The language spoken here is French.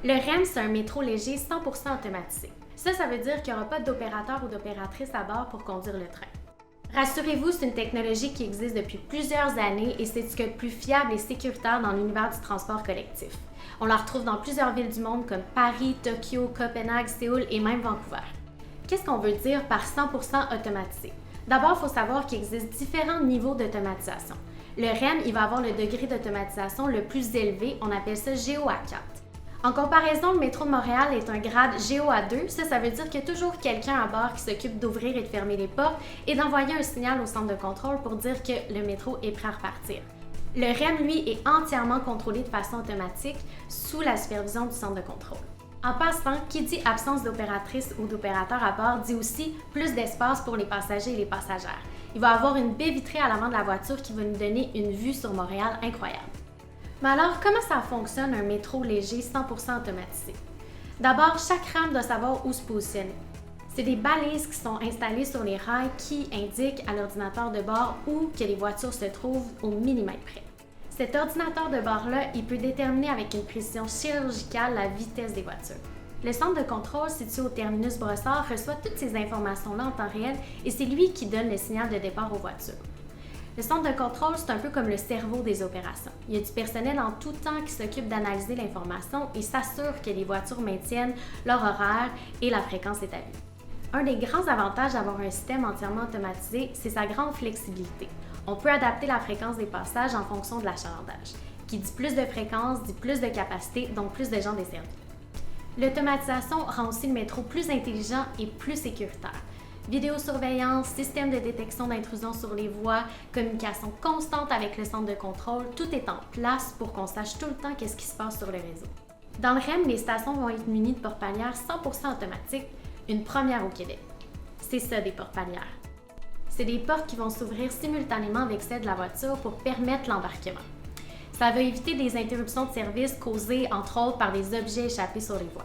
Le REM, c'est un métro léger 100% automatisé. Ça veut dire qu'il n'y aura pas d'opérateur ou d'opératrice à bord pour conduire le train. Rassurez-vous, c'est une technologie qui existe depuis plusieurs années et c'est ce qu'il y a de plus fiable et sécuritaire dans l'univers du transport collectif. On la retrouve dans plusieurs villes du monde comme Paris, Tokyo, Copenhague, Séoul et même Vancouver. Qu'est-ce qu'on veut dire par 100% automatisé? D'abord, il faut savoir qu'il existe différents niveaux d'automatisation. Le REM, il va avoir le degré d'automatisation le plus élevé, on appelle ça GOA4. En comparaison, le métro de Montréal est un grade GOA2. Ça veut dire qu'il y a toujours quelqu'un à bord qui s'occupe d'ouvrir et de fermer les portes et d'envoyer un signal au centre de contrôle pour dire que le métro est prêt à repartir. Le REM, lui, est entièrement contrôlé de façon automatique sous la supervision du centre de contrôle. En passant, qui dit absence d'opératrice ou d'opérateur à bord dit aussi plus d'espace pour les passagers et les passagères. Il va y avoir une baie vitrée à l'avant de la voiture qui va nous donner une vue sur Montréal incroyable. Mais alors, comment ça fonctionne un métro léger 100% automatisé? D'abord, chaque rame doit savoir où se positionner. C'est des balises qui sont installées sur les rails qui indiquent à l'ordinateur de bord où que les voitures se trouvent au millimètre près. Cet ordinateur de bord-là, il peut déterminer avec une précision chirurgicale la vitesse des voitures. Le centre de contrôle situé au terminus Brossard reçoit toutes ces informations-là en temps réel et c'est lui qui donne le signal de départ aux voitures. Le centre de contrôle, c'est un peu comme le cerveau des opérations. Il y a du personnel en tout temps qui s'occupe d'analyser l'information et s'assure que les voitures maintiennent leur horaire et la fréquence établie. Un des grands avantages d'avoir un système entièrement automatisé, c'est sa grande flexibilité. On peut adapter la fréquence des passages en fonction de l'achalandage. Qui dit plus de fréquence, dit plus de capacité, donc plus de gens desservis. L'automatisation rend aussi le métro plus intelligent et plus sécuritaire. Vidéosurveillance, système de détection d'intrusion sur les voies, communication constante avec le centre de contrôle, tout est en place pour qu'on sache tout le temps qu'est-ce qui se passe sur le réseau. Dans le REM, les stations vont être munies de portes palières 100% automatiques, une première au Québec. C'est ça des portes palières. C'est des portes qui vont s'ouvrir simultanément avec celles de la voiture pour permettre l'embarquement. Ça va éviter des interruptions de service causées entre autres par des objets échappés sur les voies.